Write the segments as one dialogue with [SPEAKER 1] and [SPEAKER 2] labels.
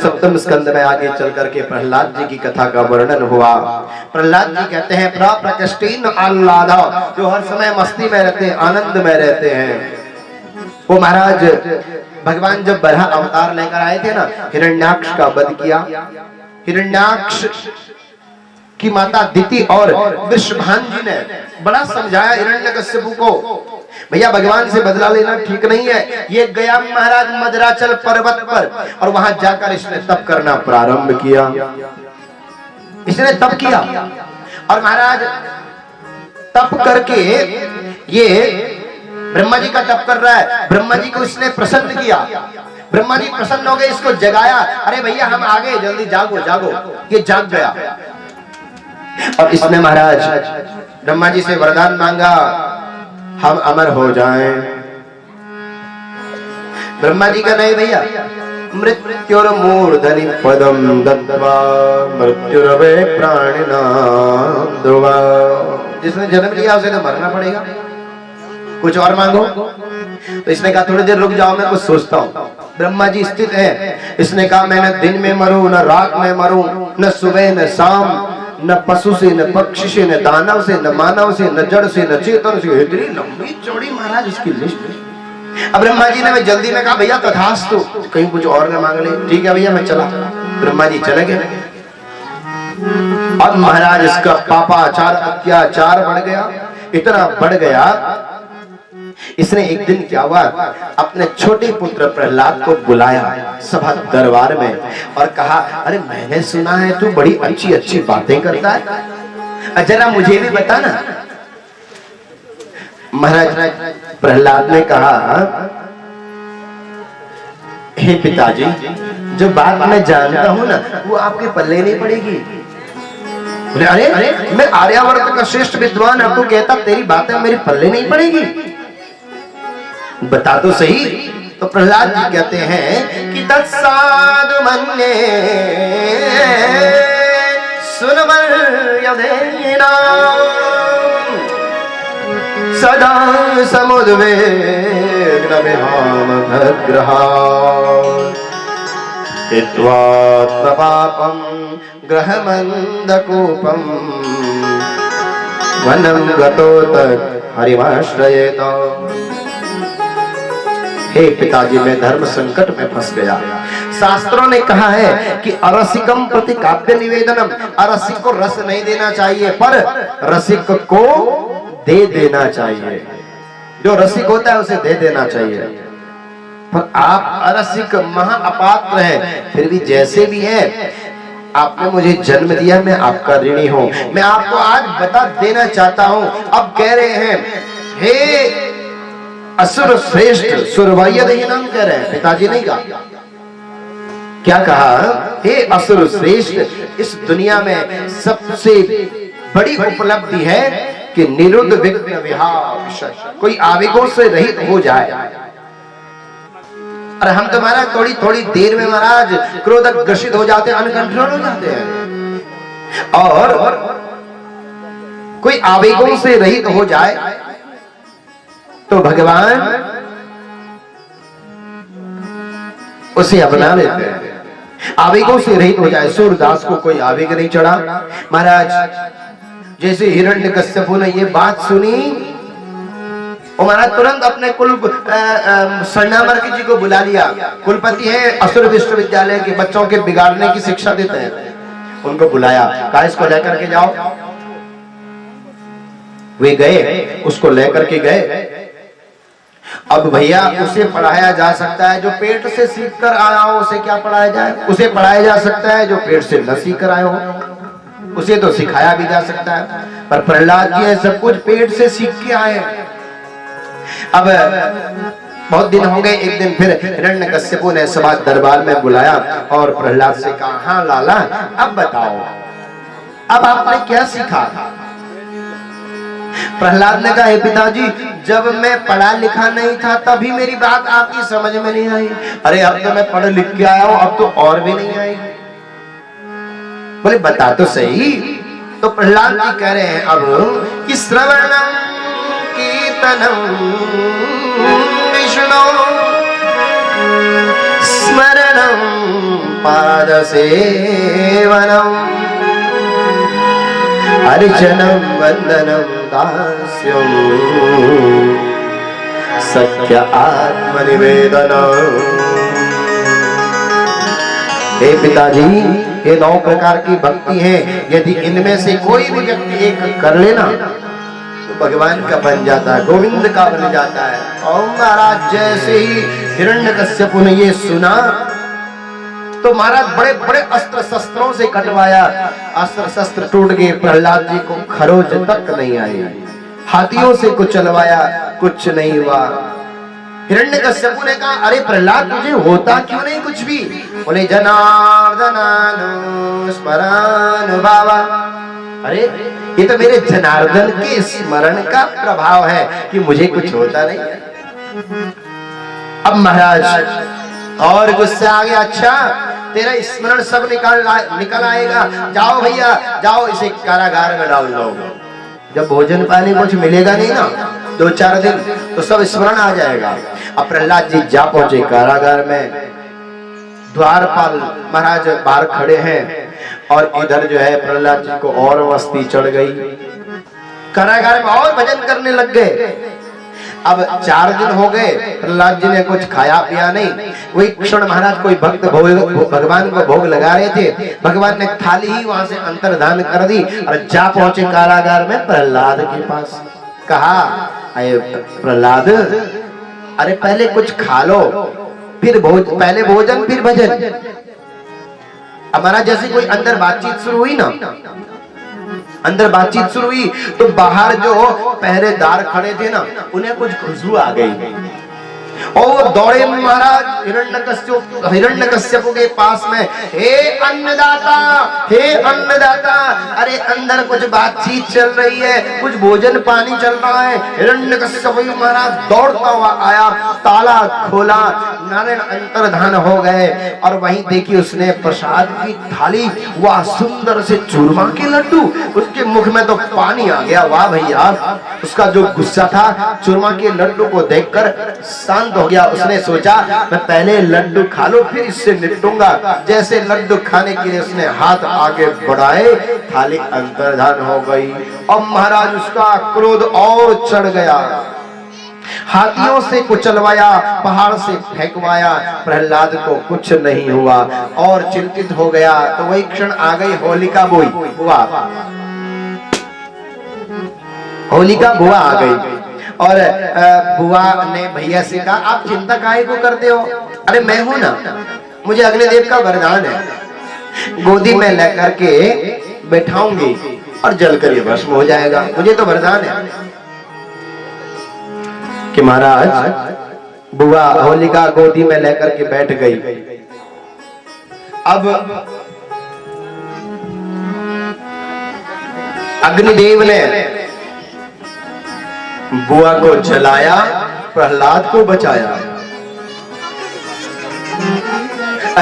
[SPEAKER 1] सप्तम स्कंद में आगे चल करके प्रहलाद जी की कथा का वर्णन हुआ। प्रहलाद जी कहते हैं प्रकृष्टीन आह्लादा, जो हर समय मस्ती में रहते हैं, आनंद में रहते हैं। वो महाराज भगवान जब बरहा अवतार लेकर आए थे ना, हिरण्याक्ष का वध किया। हिरण्याक्ष की माता दिति और वृषभान जी ने बड़ा समझाया हिरण्यकश्यप को, भैया भगवान से बदला लेना ठीक नहीं है। ये गया महाराज मदराचल पर्वत पर और वहां जाकर इसने तप करना प्रारंभ किया। इसने तप किया और महाराज तप करके ये ब्रह्मा जी का तप कर रहा है। ब्रह्मा जी को इसने प्रसन्न किया। ब्रह्मा जी प्रसन्न हो गए, इसको जगाया, अरे भैया हम आ गए, जल्दी जागो जागो। ये जाग गया और इसने महाराज ब्रह्मा जी से वरदान मांगा, हम अमर हो जाएं। ब्रह्मा जी का नहीं भैया, मृत्युर्मूर्धनि पदम दत्त्वा मृत्युरवे प्राणिनां ध्रुवा। जिसने जन्म लिया उसे तो मरना पड़ेगा, कुछ और मांगो। तो इसने कहा थोड़ी देर रुक जाओ, मैं कुछ सोचता हूँ। ब्रह्मा जी स्थित है। इसने कहा मैं न दिन में मरूं, न रात में मरूं, न सुबह न शाम, न पशु से, न पक्षी से, न दानव से, न मानव से, न जड़ से, न चेतन से। इतनी लंबी चौड़ी महाराज इसकी लिस्ट। अब ब्रह्मा जी ने जल्दी में कहा भैया तथास्तु, कहीं कुछ और न मांग ले। ठीक है भैया मैं चला। ब्रह्मा जी चले गए। अब महाराज इसका पापाचार अत्याचार बढ़ गया, इतना बढ़ गया। इसने एक दिन क्या हुआ, अपने छोटे पुत्र प्रहलाद को बुलाया सभा दरबार में और कहा, अरे मैंने सुना है तू बड़ी अच्छी अच्छी बातें करता है, जरा मुझे भी बता ना। महाराज प्रहलाद ने कहा, हे पिताजी, जो बात मैं जानता हूं ना वो आपके पल्ले नहीं पड़ेगी। अरे अरे मैं आर्यावर्त का श्रेष्ठ विद्वान, अब तू कहता तेरी बातें मेरी पल्ले नहीं पड़ेगी, बता तो सही। तो प्रहलाद जी कहते हैं कि तत्साधु मन्ये सुनवर्यदेना सदा समुद्वेग्न विहामग्रहा हित्वात्मपापं ग्रहमन्दकूपं वनं गतो तत् हरिमाश्रयेत। हे पिताजी, मैं धर्म संकट में फंस गया। शास्त्रों ने कहा है कि अरसिकम प्रति काव्य निवेदनम, अरसिक को रस नहीं देना चाहिए पर रसिक को दे देना चाहिए। जो रसिक होता है उसे दे देना चाहिए। पर आप अरसिक महा अपात्र हैं, फिर भी जैसे भी है आपने मुझे जन्म दिया, मैं आपका ऋणी हूं। मैं आपको आज बता देना चाहता हूं। अब कह रहे हैं हे असुर श्रेष्ठ, सुरवायदेही नाम कह रहे हैं, पिताजी नहीं कहा। क्या कहा, हे असुर श्रेष्ठ, इस दुनिया में सबसे बड़ी उपलब्धि है कि निरुद्ध विघ्न विहार, कोई आवेगों से रहित हो जाए। और हम तुम्हारा थोड़ी थोड़ी देर में महाराज क्रोध ग्रसित हो जाते हैं, अनकंट्रोल हो जाते हैं। और कोई आवेगों से रहित हो जाए तो भगवान उसे अपना लेते हैं। आवेगों से रहित हो जाए। सूरदास को कोई आवेग नहीं चढ़ा। महाराज जैसे हिरण्यकश्यपु ने ये बात सुनी, और महाराज तुरंत अपने कुल शरणामर्क जी को बुला लिया। कुलपति है असुर विश्वविद्यालय के, बच्चों के बिगाड़ने की शिक्षा देते हैं। उनको बुलाया, कहा इसको लेकर के जाओ। वे गए, उसको लेकर के गए। अब भैया उसे पढ़ाया जा सकता है जो पेट से सीख कर आया हो, उसे क्या पढ़ाया जाए। उसे पढ़ाया जा सकता है जो पेट से न सीख कर आया हो, उसे तो सिखाया भी जा सकता है। पर प्रहलाद जी सब कुछ पेट से सीख के आए। अब बहुत दिन हो गए। एक दिन फिर हिरण्यकश्यपु ने सभा दरबार में बुलाया और प्रहलाद से कहा, हाँ लाला अब बताओ, अब आपने क्या सीखा। प्रहलाद ने कहा, पिताजी जब मैं पढ़ा लिखा नहीं था तभी मेरी बात आपकी समझ में नहीं आई। अरे अब तो मैं पढ़ लिख के आया हूं, अब तो और भी नहीं आई। बोले बता तो सही। तो प्रहलाद जी कह रहे हैं अब कि श्रवणम कीर्तनम विष्णु स्मरणम पाद सेवनम अर्चनम वंदनम दास्यम सत्य आत्मनिवेदनम। हे पिताजी, ये 9 प्रकार की भक्ति है, यदि इनमें से कोई भी व्यक्ति एक कर लेना तो भगवान का बन जाता है, गोविंद का बन जाता है। और महाराज जैसे ही हिरण्यकश्यप ने ये सुना तो महाराज बड़े बड़े अस्त्र शस्त्रों से कटवाया, अस्त्र शस्त्र टूट गए, प्रहलाद जी को खरोच तक नहीं आई, हाथियों से कुछ चलवाया, कुछ नहीं हुआ। हिरण्यकश्यप ने कहा, अरे प्रहलाद तुझे होता क्यों नहीं कुछ भी? बोले जनार्दन स्मरानुभावा, अरे ये तो मेरे जनार्दन के स्मरण का प्रभाव है कि मुझे कुछ होता नहीं है। अब महाराज और गुस्सा आ गया, अच्छा तेरा स्मरण सब निकल आएगा, जाओ भैया जाओ इसे कारागार में डाल दो। जब भोजन पानी कुछ मिलेगा नहीं ना 2-4 दिन तो सब स्मरण आ जाएगा। अब प्रहलाद जी जा पहुंचे कारागार में, द्वारपाल महाराज बाहर खड़े हैं और इधर जो है प्रहलाद जी को और मस्ती चढ़ गई, कारागार में और भजन करने लग गए। अब 4 दिन हो गए, प्रहलाद जी ने कुछ खाया पिया नहीं। वही क्षण महाराज कोई भक्त भगवान को भोग लगा रहे थे, भगवान ने थाली ही वहां से अंतर्धान कर दी और जा पहुंचे कारागार में प्रहलाद के पास। कहा, अरे प्रहलाद, अरे पहले कुछ खा लो, फिर पहले भोजन फिर भजन। हमारा जैसे कोई अंदर बातचीत शुरू हुई ना, अंदर बातचीत शुरू हुई तो बाहर जो पहरेदार खड़े थे ना, उन्हें कुछ खुशबू आ गई और वो दौड़े महाराज हिरण्यकश्यप के पास में, हे अन्नदाता, हे अन्नदाता, अरे अंदर कुछ बातचीत चल रही है, कुछ भोजन पानी चल रहा है। हिरण्यकश्यप महाराज दौड़ता हुआ आया, ताला खोला, नारायण अंतर्धान हो गए और वहीं देखिए उसने प्रसाद की थाली, वाह सुंदर से चूरमा के लड्डू, उसके मुख में तो पानी आ गया। वाह भैया, उसका जो गुस्सा था चूरमा के लड्डू को देखकर शांत हो गया। उसने सोचा मैं पहले लड्डू खा लो फिर इससे निपटूंगा। जैसे लड्डू खाने के लिए उसने हाथ आगे बढ़ाए, थाली अंतर्धान हो गई और महाराज उसका क्रोध और चढ़ गया, हाथियों से कुचलवाया, पहाड़ से फेंकवाया, प्रहलाद को कुछ नहीं हुआ और चिंतित हो गया। तो वही क्षण आ गई होलिका बुआ, होलिका बुआ आ गई और बुआ ने भैया से कहा, आप चिंता काहे को करते हो? अरे मैं हूं ना, मुझे अग्निदेव का वरदान है, गोदी में लेकर के बैठाऊंगी और जलकर ये भस्म हो जाएगा। मुझे तो वरदान है कि महाराज बुआ होलिका गोदी में लेकर के बैठ गई। अब अग्निदेव ने बुआ को जलाया, प्रहलाद को बचाया।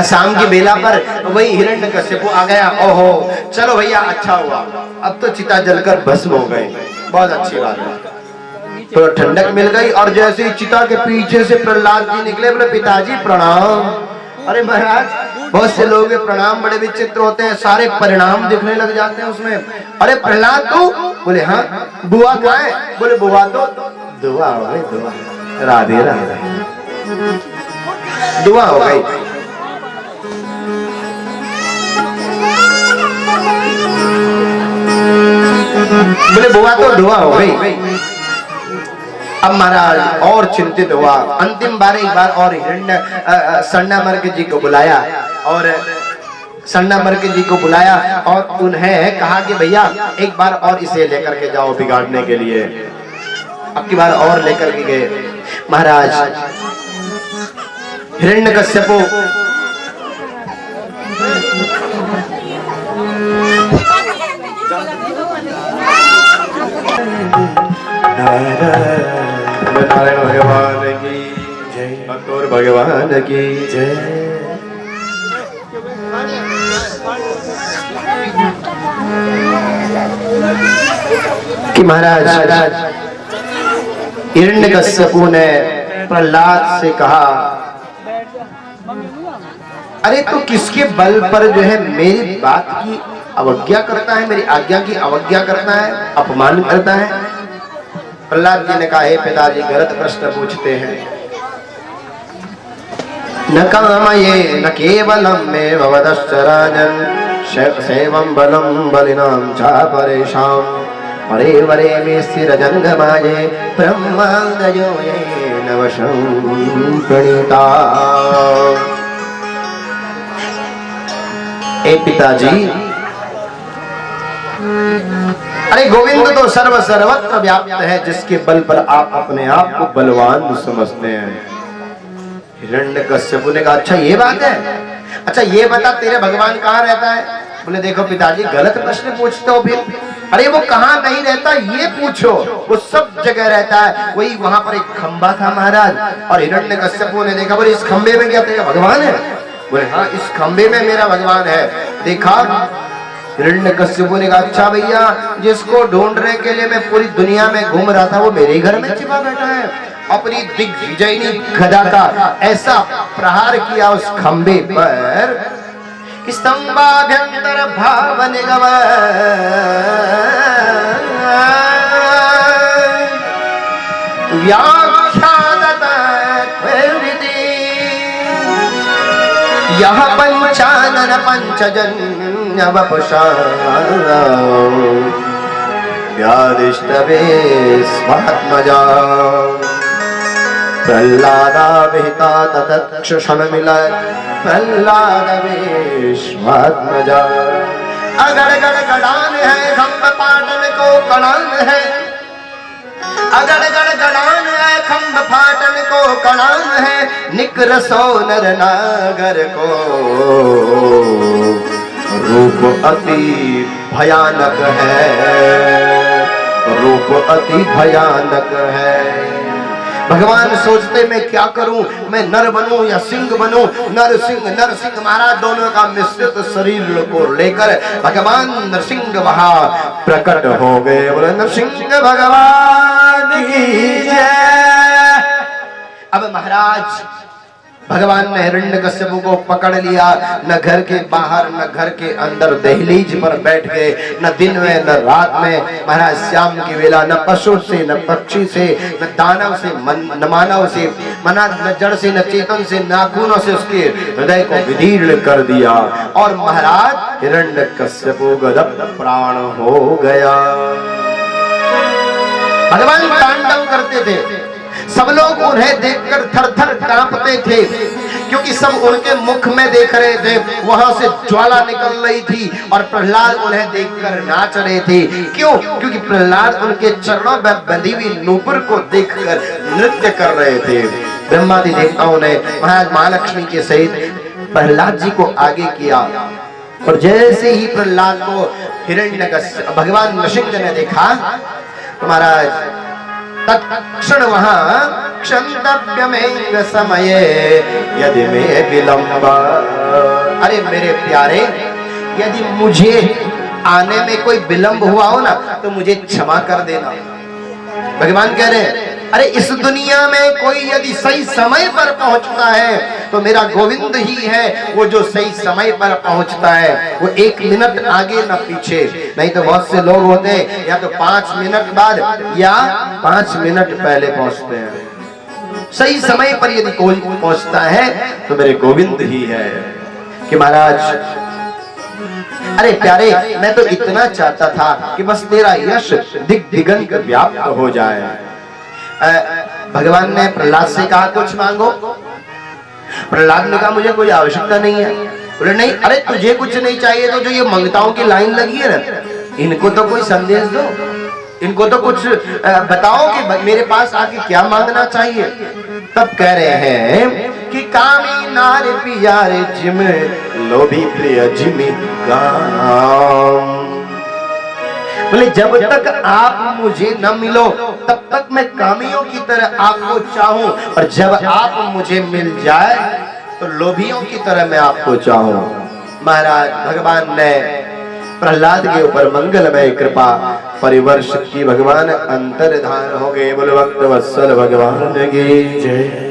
[SPEAKER 1] शाम की बेला पर वही हिरण्यकश्यप आ गया। ओहो चलो भैया अच्छा हुआ, अब तो चिता जलकर भस्म हो गए, बहुत अच्छी बात है। तो ठंडक मिल गई और जैसे ही चिता के पीछे से प्रहलाद जी निकले, बोले पिताजी प्रणाम। अरे महाराज बहुत से लोग प्रणाम बड़े विचित्र होते हैं, सारे परिणाम दिखने लग जाते हैं उसमें। अरे प्रहलाद तू? बोले हाँ। बुआ कहाँ है? बोले बुआ तो दुआ हो गई, दुआ राधे राधे, दुआ हो गई। बोले बुआ तो दुआ हो गई। अब महाराज और चिंतित हुआ, अंतिम बार एक बार और सन्नामर्क जी को बुलाया और सन्नामर्क जी को बुलाया और उन्हें कहा कि भैया एक बार और इसे लेकर के जाओ बिगाड़ने के लिए। अब की बार और लेकर के गए महाराज। हिरण्यकश्यप नारायण भगवान की जय, भगवान भगवान की जय। कि महाराज हिरण्यकश्यप ने प्रहलाद से कहा अरे तो किसके बल पर जो है मेरी बात की अवज्ञा करता है, मेरी आज्ञा की अवज्ञा करता है, अपमान करता है? प्रहलाद जी ने कहा, हे पिताजी गलत प्रश्न पूछते हैं। न कामये न केवलम मे भवदश्च राजन सेवं बलम बलिनां च परेशां परे वरे मे स्थिरजंगमाये ब्रह्मांडयो येन वशं प्रणीता। ए पिताजी, अरे गोविंद तो सर्वत्र व्याप्त है, जिसके बल पर आप अपने आप को बलवान समझते हैं। हिरण्यकश्यप ने कहा, अच्छा ये बात है, अच्छा ये बता तेरे भगवान कहाँ रहता है? बोले देखो पिताजी गलत प्रश्न पूछते हो फिर। अरे वो कहाँ नहीं रहता ये पूछो, वो सब जगह रहता है। वही वहां पर एक खंबा था महाराज, और हिरण्यकश्यप ने देखा, बोले इस खंबे में क्या तेरा भगवान है? बोले हाँ इस खंबे में मेरा भगवान है। देखा? हिरण्यकश्यप ने कहा, अच्छा भैया जिसको ढूंढने के लिए मैं पूरी दुनिया में घूम रहा था वो मेरे घर में छिपा बैठा है। अपनी दिग्विजयनी गदा का ऐसा प्रहार किया उस खंबे पर, स्तंभाभ्यंतर भाव निगम यह पंचानन पंचजन्य वपुषा व्यादिष्टवे स्वात्मजा प्रह्लादा विहिता ततक्षण मिला प्रह्लाद विश्वात्मजा। अगड़ गड़ गड़ान है खंभ पाटन को कड़ान है, अगड़ गड़ गड़ान है खंभ फाटन को कड़ान है, निकरसो नर नागर को रूप अति भयानक है, रूप अति भयानक है। भगवान सोचते मैं क्या करूं, मैं नर बनूं या सिंह बनूं? नरसिंह महाराज दोनों का मिश्रित शरीर को लेकर भगवान नरसिंह वहां प्रकट हो गए। बोले नरसिंह भगवान की जय। अब महाराज भगवान ने हिरण्यकश्यप को पकड़ लिया, न घर के बाहर न घर के अंदर दहलीज पर बैठ गए, न दिन में न रात में। महाराज शाम की वेला न पशु से न पक्षी से न दानव से न मानव से, मना न जड़ से न चेतन से, नाखूनों से उसके हृदय को विदीर्ण कर दिया। और महाराज हिरण्यकश्यप गदप प्राण हो गया। भगवान तांडव करते थे, सब लोग उन्हें देखकर थर-थर कांपते थे, क्योंकि सब उनके मुख में देख रहे थे, वहां से ज्वाला निकल रही थी और प्रहलाद उन्हें देखकर नाच रहे थे। क्यों? क्योंकि प्रहलाद उनके चरणों में बंधी हुई नूपुर को देखकर नृत्य कर रहे थे। ब्रह्मादि देवताओं ने महाराज महालक्ष्मी के सहित प्रहलाद जी को आगे किया, और जैसे ही प्रहलाद को हिरण्यकश्यप भगवान नरसिंह ने देखा तो महाराज तत्क्षण वहां क्षंतव्यमेंग समये यदि में विलंब। अरे मेरे प्यारे, यदि मुझे आने में कोई विलंब हुआ हो ना तो मुझे क्षमा कर देना। भगवान कह रहे हैं अरे इस दुनिया में कोई यदि सही समय पर पहुंचता है तो मेरा गोविंद ही है वो जो सही समय पर पहुंचता है, वो 1 मिनट आगे न पीछे। नहीं तो बहुत से लोग होते हैं या तो 5 मिनट बाद या 5 मिनट पहले पहुंचते हैं। सही समय पर यदि कोई पहुंचता है तो मेरे गोविंद ही है। कि महाराज अरे प्यारे, मैं तो इतना चाहता था कि बस तेरा यश दिग्दिगंत व्याप्त हो जाए। भगवान ने प्रहलाद से कहा कुछ मांगो। प्रहलाद ने कहा मुझे कोई आवश्यकता नहीं है। बोले नहीं, अरे तुझे कुछ नहीं चाहिए तो जो ये मंगताओं की लाइन लगी है ना, इनको तो कोई संदेश दो, इनको तो कुछ बताओ कि मेरे पास आके क्या मांगना चाहिए। तब कह रहे हैं कि कामी नारे प्यारे जिम लोभी प्रिय जिमी काम। बोले जब तक आप मुझे न मिलो तब तक मैं कामियों की तरह आपको चाहूं, और जब आप मुझे मिल जाए तो लोभियों की तरह मैं आपको चाहूं। महाराज भगवान ने प्रहलाद के ऊपर मंगलमय कृपा परिवर्ष की। भगवान अंतर्धान हो गए। बोले भक्त वत्सल भगवान की जय।